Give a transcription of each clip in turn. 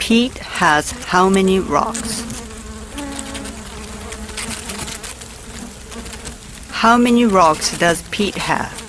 Pete has how many rocks? How many rocks does Pete have?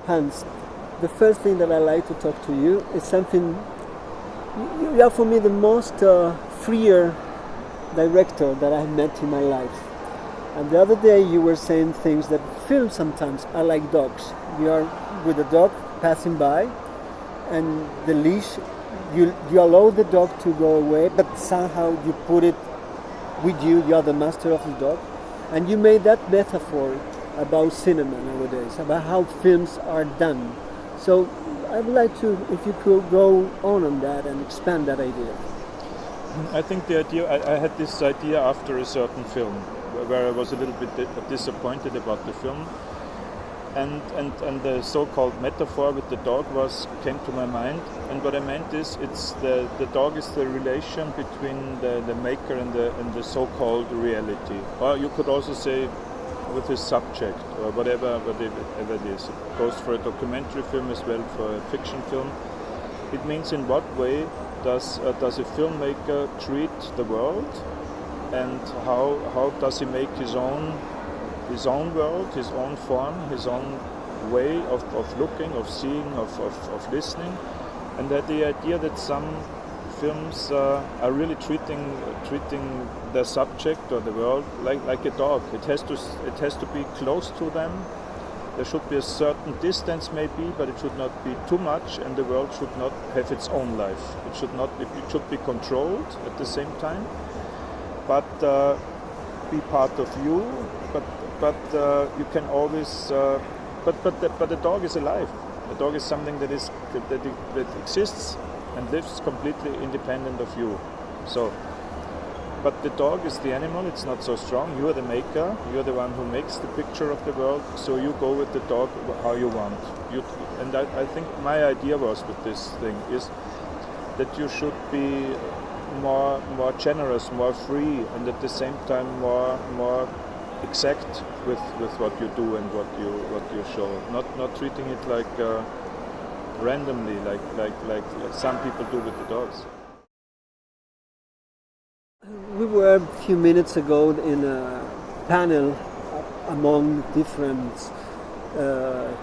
Hans, the first thing that I like to talk to you is something. You are for me the most freer director that I've met in my life. And the other day you were saying things that films sometimes are like dogs. You are with a dog passing by, and the leash, you allow the dog to go away, but somehow you put it with you. You are the master of the dog, and you made that metaphor about cinema nowadays, about how films are done. So I would like to, if you could go on that and expand that idea. I think the idea, I had this idea after a certain film, where I was a little bit disappointed about the film, and the so-called metaphor with the dog came to my mind, and what I meant is, it's the dog is the relation between the maker and the so-called reality, or you could also say with his subject, or whatever it is. It goes for a documentary film as well, for a fiction film. It means, in what way does a filmmaker treat the world, and how does he make his own world, his own form, his own way of looking, of seeing, of listening, and that the idea that some films are really treating the subject or the world like a dog. It has to be close to them. There should be a certain distance maybe, but it should not be too much, and the world should not have its own life. It should be controlled at the same time, but be part of you. But you can always. But the dog is alive. The dog is something that exists and lives completely independent of you. So, but the dog is the animal. It's not so strong. You are the maker. You are the one who makes the picture of the world. So you go with the dog how you want. And I think my idea was with this thing is that you should be more generous, more free, and at the same time more exact with what you do and what you show. Not treating it like randomly, like some people do with the dogs. We were a few minutes ago in a panel among different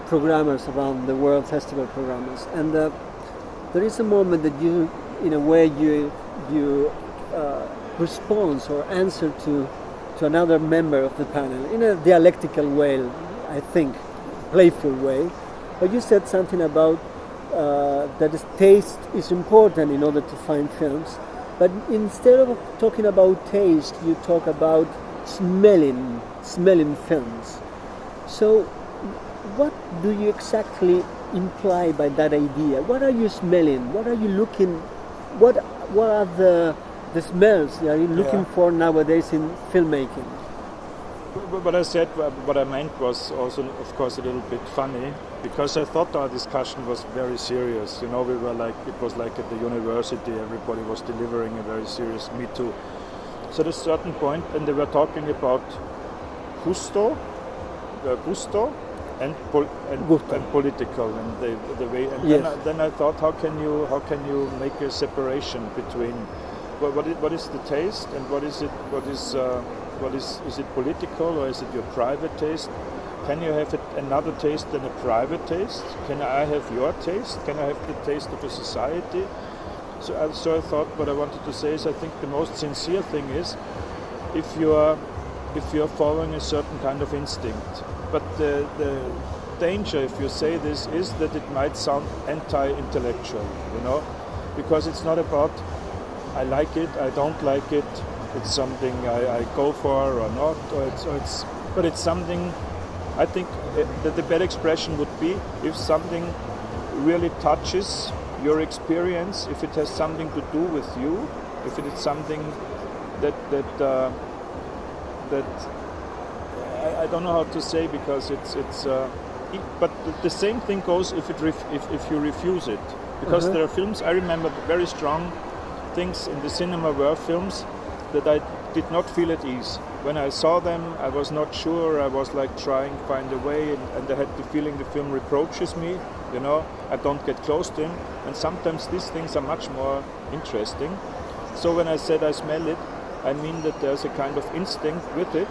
programmers around the world, festival programmers, and there is a moment that you, in a way, you respond or answer to another member of the panel in a dialectical way, I think, playful way. But you said something about that taste is important in order to find films. But instead of talking about taste, you talk about smelling films. So what do you exactly imply by that idea? What are you smelling? What are you looking? What are the smells that you're looking for nowadays in filmmaking? What I said, what I meant was also, of course, a little bit funny, because I thought our discussion was very serious. You know, we were like, it was like at the university, everybody was delivering a very serious Me Too. So at a certain point, and they were talking about gusto, and political, and the way. And yes. then I thought, how can you make a separation between what is the taste and what is it political, or is it your private taste? Can you have another taste than a private taste? Can I have your taste? Can I have the taste of a society? So I thought what I wanted to say is I think the most sincere thing is if you're following a certain kind of instinct. But the danger, if you say this, is that it might sound anti-intellectual, because it's not about I like it, I don't like it, it's something I go for or not, but it's something. I think that the better expression would be if something really touches your experience, if it has something to do with you, if it is something that I don't know how to say, because but the same thing goes if you refuse it, because there are films I remember very strong things in the cinema were films that I did not feel at ease. When I saw them, I was not sure. I was like trying to find a way, and I had the feeling the film reproaches me. I don't get close to him, and sometimes these things are much more interesting. So when I said I smell it, I mean that there's a kind of instinct with it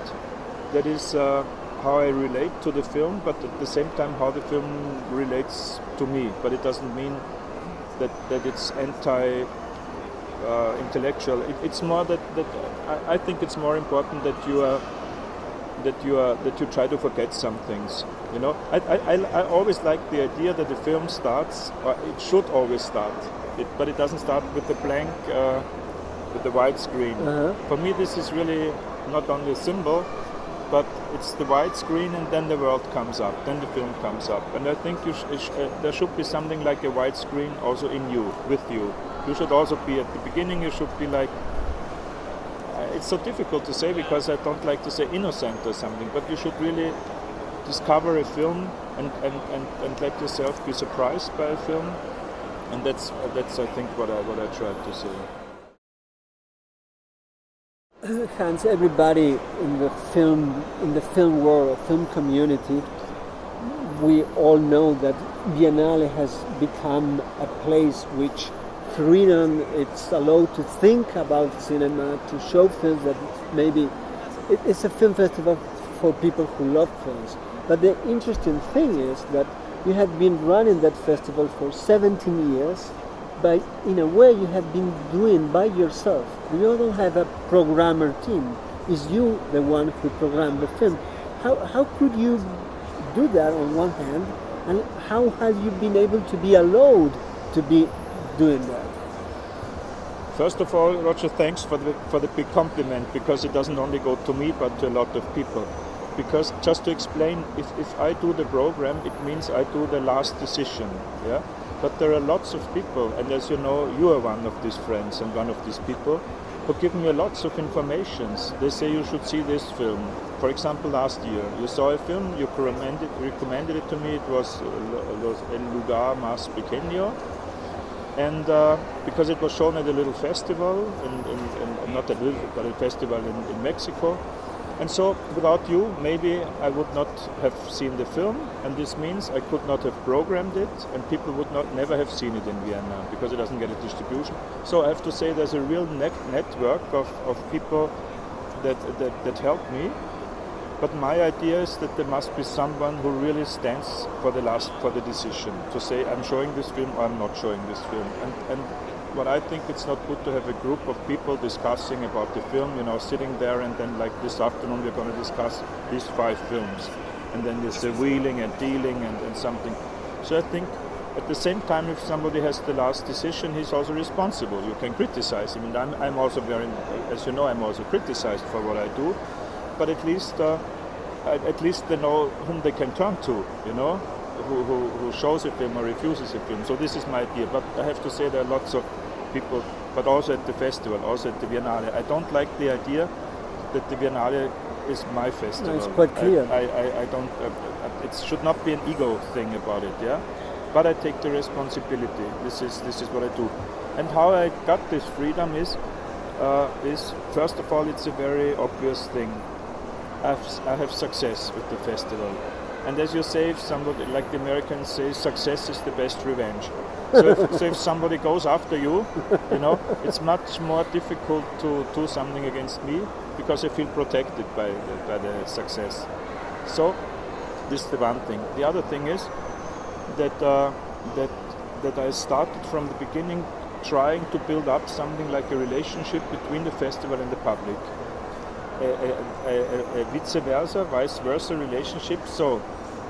that is how I relate to the film, but at the same time how the film relates to me. But it doesn't mean that it's intellectual. It's more that I think it's more important that you try to forget some things. I always like the idea that the film starts, or it should always start, but it doesn't start with the blank, with the widescreen. For me, this is really not only a symbol, but it's the widescreen, and then the world comes up, then the film comes up, and I think there should be something like a widescreen also in you, with you. You should also be at the beginning. You should be like. It's so difficult to say because I don't like to say innocent or something, but you should really discover a film and let yourself be surprised by a film, and that's I think what I tried to say. Hans, everybody in the film world, film community, we all know that Biennale has become a place which freedom, it's allowed to think about cinema, to show films that maybe it's a film festival for people who love films. But the interesting thing is that you have been running that festival for 17 years, but in a way you have been doing by yourself. You don't have a programmer team. It's you the one who programmed the film. How could you do that on one hand, and how have you been able to be allowed to be doing that? First of all, Roger, thanks for the big compliment, because it doesn't only go to me but to a lot of people. Because just to explain, if I do the program, it means I do the last decision, yeah. But there are lots of people, and as you know, you are one of these friends and one of these people who give me lots of informations. They say you should see this film. For example, last year you saw a film, you recommended it to me. It was El Lugar Más Pequeño. And because it was shown at a little festival, not a little, but a festival in Mexico. And so without you, maybe I would not have seen the film, and this means I could not have programmed it, and people would never have seen it in Vienna, because it doesn't get a distribution. So I have to say there's a real network of people that help me. But my idea is that there must be someone who really stands for the decision to say I'm showing this film or I'm not showing this film. And what I think, it's not good to have a group of people discussing about the film, sitting there, and then like this afternoon we're going to discuss these 5 films, and then there's the wheeling and dealing and something. So I think at the same time, if somebody has the last decision, he's also responsible. You can criticize him, and I'm also very, as you know, I'm also criticized for what I do. But at least they know whom they can turn to, who shows a film or refuses a film. So this is my idea. But I have to say there are lots of people, but also at the festival, also at the Biennale. I don't like the idea that the Biennale is my festival. No, it's quite clear. I don't. It should not be an ego thing about it, yeah. But I take the responsibility. This is what I do. And how I got this freedom is first of all, it's a very obvious thing. I have success with the festival, and as you say, if somebody, like the Americans say, success is the best revenge. So if somebody goes after you, it's much more difficult to do something against me, because I feel protected by the success. So this is the one thing. The other thing is that I started from the beginning trying to build up something like a relationship between the festival and the public. A vice versa relationship, so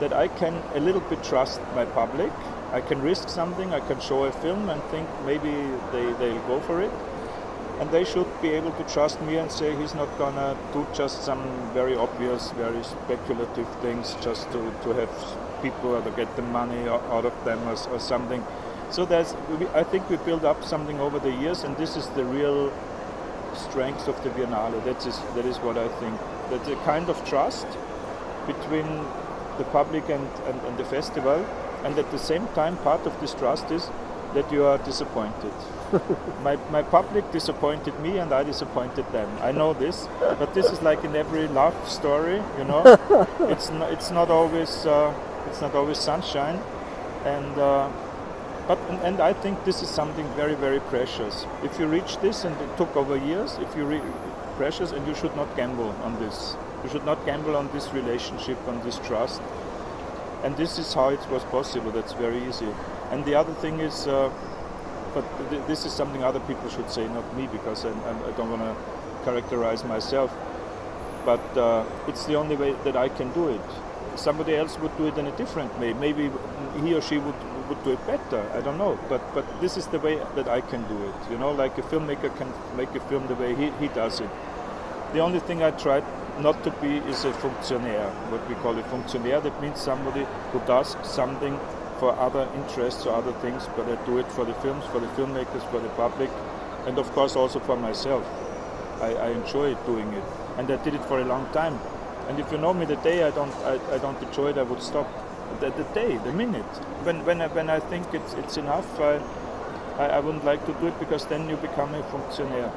that I can a little bit trust my public. I can risk something, I can show a film and think maybe they'll go for it. And they should be able to trust me and say he's not gonna do just some very obvious, very speculative things just to have people or to get the money out of them or something. So I think we built up something over the years, and this is the real strength of the Biennale. That is what I think. That's a kind of trust between the public and the festival, and at the same time part of this trust is that you are disappointed. My public disappointed me and I disappointed them. I know this, but this is like in every love story, you know. It's not always sunshine, and I think this is something very, very precious. If you reach this, and it took over years, precious, and you should not gamble on this. You should not gamble on this relationship, on this trust. And this is how it was possible. That's very easy. And the other thing is, this is something other people should say, not me, because I don't want to characterize myself. But it's the only way that I can do it. Somebody else would do it in a different way. Maybe he or she would do it better. I don't know. But this is the way that I can do it. You know, like a filmmaker can make a film the way he does it. The only thing I tried not to be is a fonctionnaire, what we call a fonctionnaire. That means somebody who does something for other interests or other things, but I do it for the films, for the filmmakers, for the public, and of course also for myself. I enjoy doing it, and I did it for a long time. And if you know me, the day I don't enjoy it, I would stop. The minute when I think it's enough, I wouldn't like to do it, because then you become a fonctionnaire.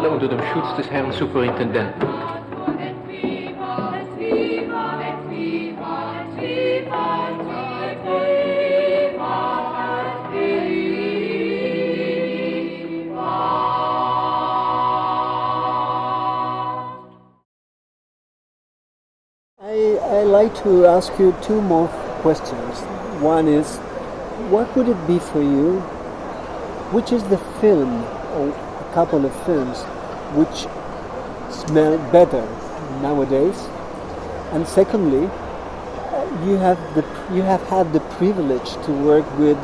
Unter dem Schutz des Herrn Superintendenten. I like to ask you two more questions. One is, what would it be for you? Which is the film or a couple of films which smell better nowadays? And secondly, you have had the privilege to work with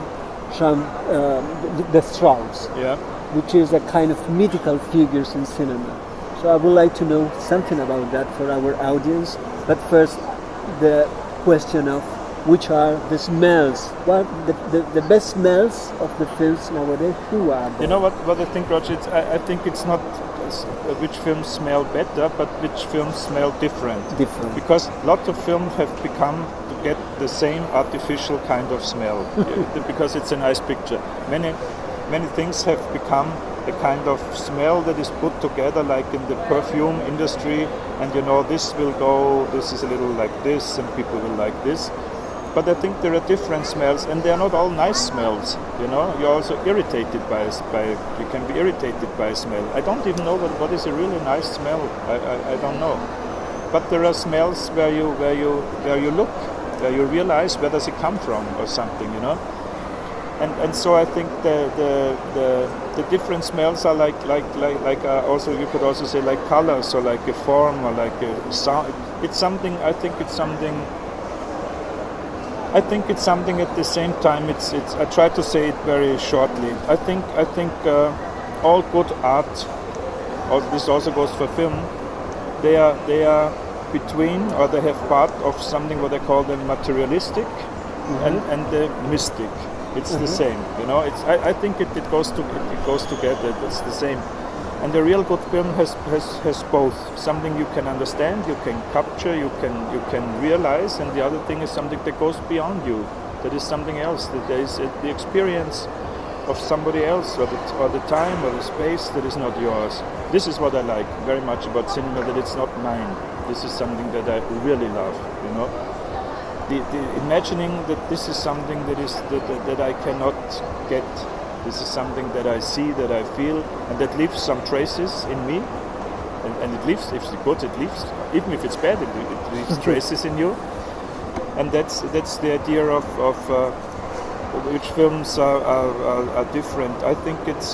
the Strauss, yeah, which is a kind of mythical figures in cinema. So I would like to know something about that for our audience. But first, the question of which are the smells, what the best smells of the films nowadays, who are they? You know what I think, Roger? I think it's not which films smell better, but which films smell different. Because lots of films have become to get the same artificial kind of smell, because it's a nice picture. Many things have become a kind of smell that is put together, like in the perfume industry, and you know, this is a little like this, and people will like this. But I think there are different smells, and they are not all nice smells. You know, you're also irritated you can be irritated by a smell. I don't even know what is a really nice smell. I don't know. But there are smells where you look, where you realize where does it come from or something. You know. and so I think the different smells are like also you could also say like colors or like a form or like a sound. It's something. I think it's something at the same time. It's. I try to say it very shortly. I think all good art. This also goes for film. They are between, or they have part of something what I call the materialistic and the mystic. It's the same, you know. I think it goes together. It's the same, and the real good film has both. Something you can understand, you can capture, you can realize, and the other thing is something that goes beyond you. That is something else. That there is the experience of somebody else, or the time or the space that is not yours. This is what I like very much about cinema. That it's not mine. This is something that I really love. You know. The imagining that this is something that I cannot get. This is something that I see, that I feel, and that leaves some traces in me. And it leaves, if it's good, it leaves. Even if it's bad, it leaves traces in you. And that's the idea of which films are different. I think it's.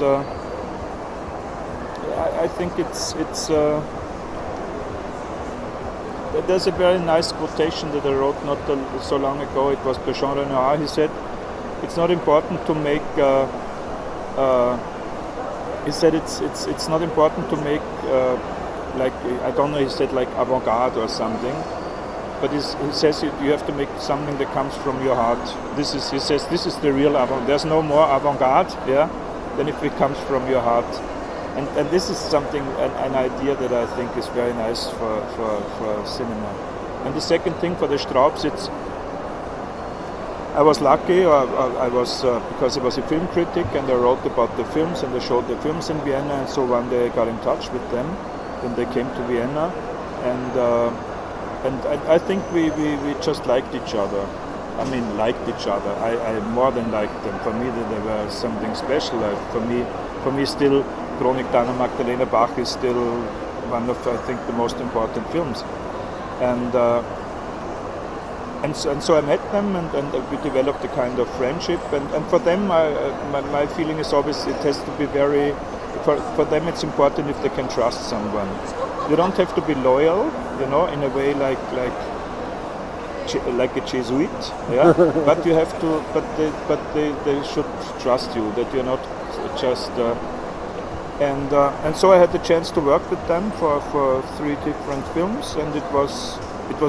There's a very nice quotation that I wrote not so long ago. It was Jean Renoir. He said, "It's not important to make." He said, "It's not important to make like I don't know." He said like avant-garde or something, but he says you have to make something that comes from your heart. He says this is the real avant. There's no more avant-garde, than if it comes from your heart. And this is something, an idea that I think is very nice for cinema. And the second thing for the Straubs, I was lucky, I was because I was a film critic and I wrote about the films and I showed the films in Vienna, and so one day I got in touch with them when they came to Vienna, and I think we just liked each other. I mean, liked each other. I more than liked them. For me, they were something special. For me, still. Chronik d'Anna Magdalena Bach is still one of, I think, the most important films, and so I met them and we developed a kind of friendship, and for them my feeling is always it has to be very, for them it's important if they can trust someone. You don't have to be loyal, you know, in a way like a Jesuit, but you have to, but they should trust you, that you're not just. And so I had the chance to work with them for 3 different films, and it was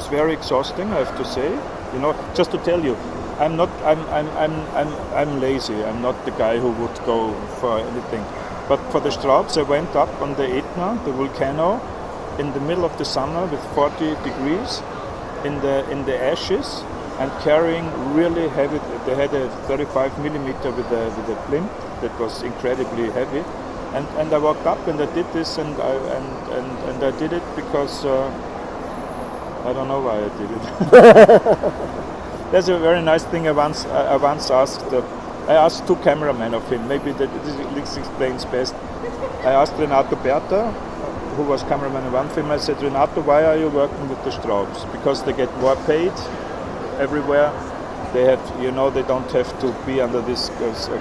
very exhausting, I have to say. You know, just to tell you, I'm lazy. I'm not the guy who would go for anything. But for the Straubs, I went up on the Etna, the volcano, in the middle of the summer with 40 degrees in the ashes, and carrying really heavy. They had a 35 millimeter with a plinth that was incredibly heavy. And I walked up and I did this, and I did it because I don't know why I did it. There's a very nice thing I once asked. I asked 2 cameramen of him. Maybe this explains best. I asked Renato Berta, who was cameraman in one film. I said, Renato, why are you working with the Straubs? Because they get more paid everywhere. They have, you know, they don't have to be under these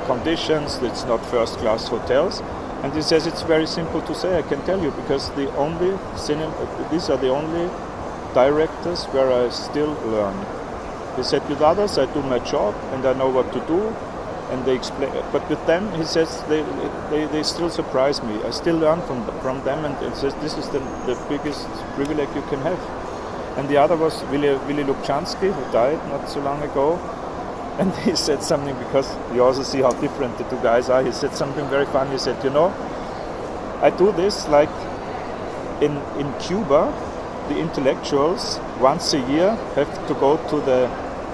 conditions. It's not first-class hotels. And he says it's very simple to say, I can tell you, because these are the only directors where I still learn. He said, with others I do my job and I know what to do, and they explain. But with them, he says, they still surprise me. I still learn from them, and he says this is the biggest privilege you can have. And the other was Willy Lubchansky, who died not so long ago. And he said something, because you also see how different the 2 guys are. He said something very funny. He said, you know, I do this like in Cuba, the intellectuals once a year have to go to the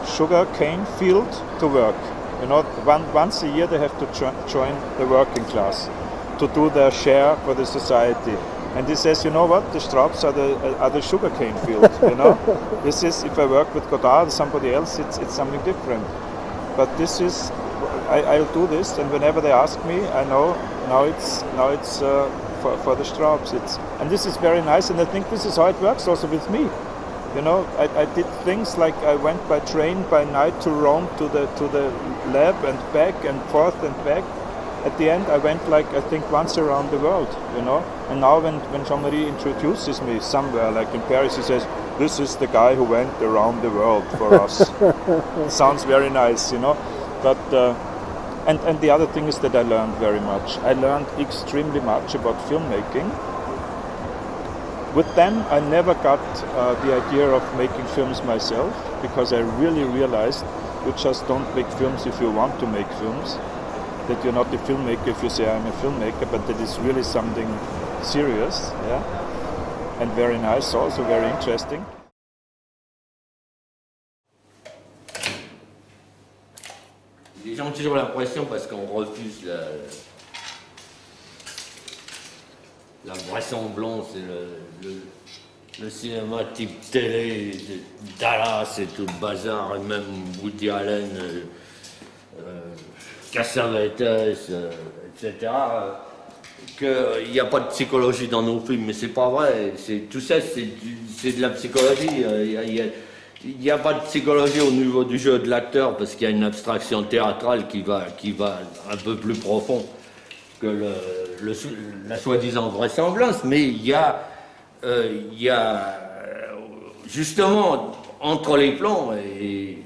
sugar cane field to work. You know, once a year they have to join the working class to do their share for the society. And he says, you know what, the Straubs are the sugarcane field, you know. This is, if I work with Godard or somebody else, it's something different. But this is, I'll do this, and whenever they ask me, I know now it's for the Straubs. And this is very nice, and I think this is how it works also with me. You know, I did things like I went by train by night to Rome to the lab and back and forth and back. At the end, I went like I think once around the world, you know. And now when Jean-Marie introduces me somewhere, like in Paris, he says, "This is the guy who went around the world for us." Sounds very nice, you know. But and the other thing is that I learned very much. I learned extremely much about filmmaking. With them, I never got the idea of making films myself, because I really realized you just don't make films if you want to make films. That you're not a filmmaker if you say I'm a filmmaker, but that is really something serious, yeah, and very nice, also very interesting. Les gens ont toujours l'impression, parce qu'on refuse la vraisemblance et le cinéma type télé, Dallas et tout le bazar, et même Woody Allen, Cassavetes, etc., qu'il n'y a pas de psychologie dans nos films, mais c'est pas vrai. Tout ça, c'est de la psychologie. Il n'y a pas de psychologie au niveau du jeu de l'acteur, parce qu'il y a une abstraction théâtrale qui va un peu plus profond que la soi-disant vraisemblance, mais il y a justement entre les plans et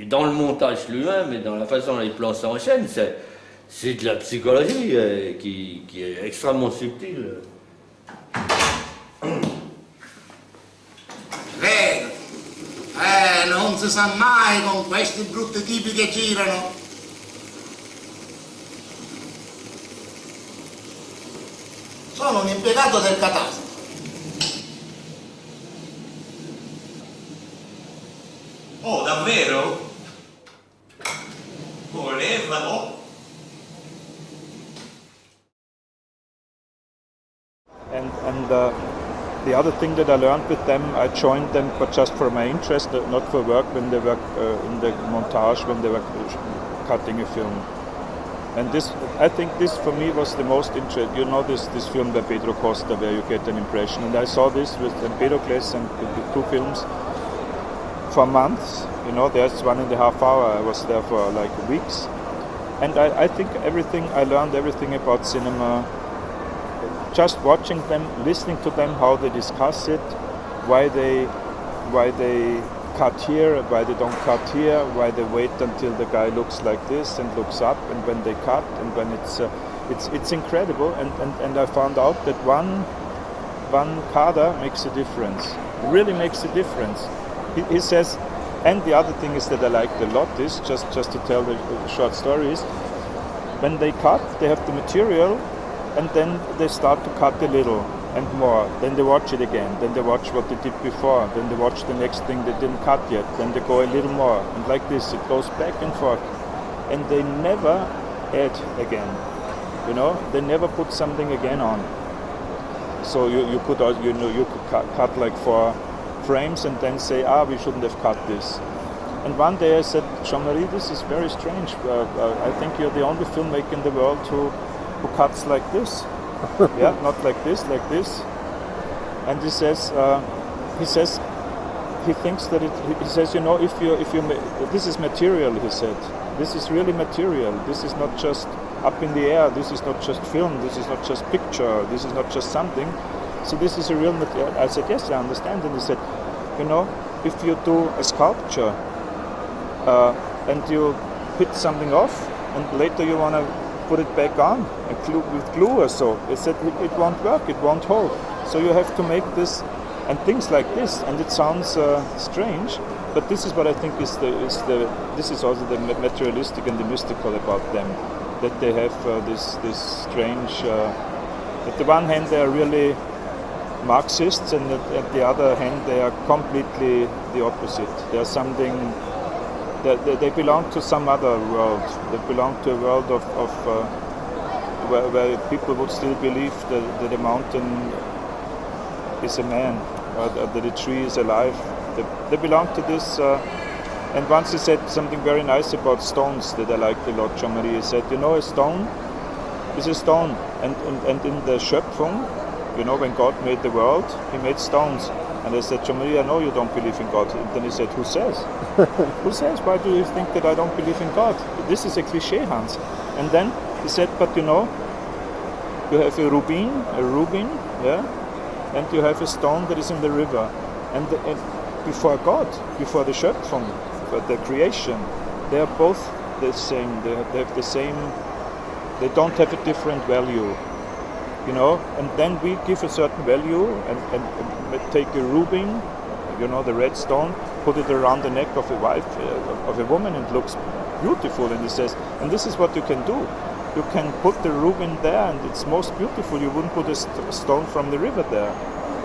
dans le montage lui-même et dans la façon dont les plans s'enchaînent, c'est de la psychologie qui est extrêmement subtile. Vero, non si sa mai con questi brutti tipi che girano. Sono un impiegato del catastro. Oh, davvero? Volevano? And the other thing that I learned with them, I joined them but just for my interest, not for work when they were in the montage, when they were cutting a film. And this, I think this for me was the most interesting. You know this film by Pedro Costa where you get an impression. And I saw this with Empedocles and the two films for months. You know, there's 1.5 hours. I was there for like weeks. And I think I learned everything about cinema. Just watching them, listening to them, how they discuss it, why they cut here, why they don't cut here, why they wait until the guy looks like this and looks up, and when they cut, and when it's incredible. And I found out that one cadre makes a difference. Really makes a difference. He says, and the other thing is that I liked a lot is just to tell the short stories. When they cut, they have the material, and then they start to cut a little and more. Then they watch it again. Then they watch what they did before. Then they watch the next thing they didn't cut yet. Then they go a little more. And like this, it goes back and forth. And they never add again. You know, they never put something again on. So you could cut like 4 frames and then say, we shouldn't have cut this. And one day I said, Jean-Marie, this is very strange. I think you're the only filmmaker in the world who cuts like this. Yeah, not like this, like this. And he says, he thinks that he says, you know, if you this is material, he said. This is really material. This is not just up in the air. This is not just film. This is not just picture. This is not just something. So this is a real material. I said, yes, I understand. And he said, you know, if you do a sculpture and you hit something off, and later you want to put it back on with glue or so. They said it won't work, it won't hold. So you have to make this and things like this. And it sounds strange, but this is what I think this is also the materialistic and the mystical about them. That they have this strange. At the one hand, they are really Marxists, and at the other hand, they are completely the opposite. They are something. They belong to some other world. They belong to a world of where people would still believe that the mountain is a man, or that a tree is alive. They belong to this. And once he said something very nice about stones that I liked a lot. Jean-Marie said, you know, a stone is a stone, and in the Schöpfung, You know, when God made the world, he made stones. And I said, Jean-Marie, I know you don't believe in God. And then he said, who says? Who says? Why do you think that I don't believe in God? This is a cliche, Hans. And then he said, but you know, you have a rubin, yeah, and you have a stone that is in the river. And before God, before the Schöpfung, for the creation, they are both the same. They have the same, they don't have a different value. You know, and then we give a certain value and take a rubin, you know, the red stone, put it around the neck of a wife, of a woman, and it looks beautiful. And he says, and this is what you can do. You can put the rubin there, and it's most beautiful. You wouldn't put a stone from the river there.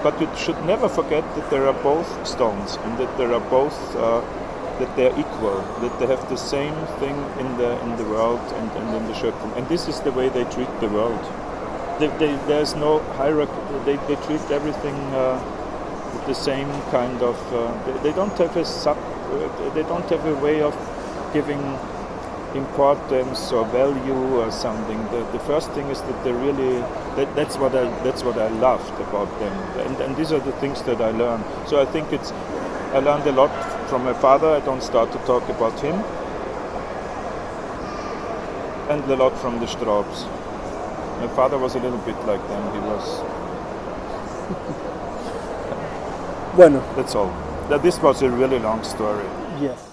But you should never forget that there are both stones, and that there are both, that they are equal, that they have the same thing in the world and in the Schöpfung. And this is the way they treat the world. There's no hierarchy. They treat everything with the same kind of. They don't have they don't have a way of giving importance or value or something. The first thing is that they really. That's what I loved about them. And these are the things that I learned. So I think I learned a lot from my father. I don't start to talk about him. And a lot from the Straubs. My father was a little bit like them. He was. Bueno. That's all. This was a really long story. Yes.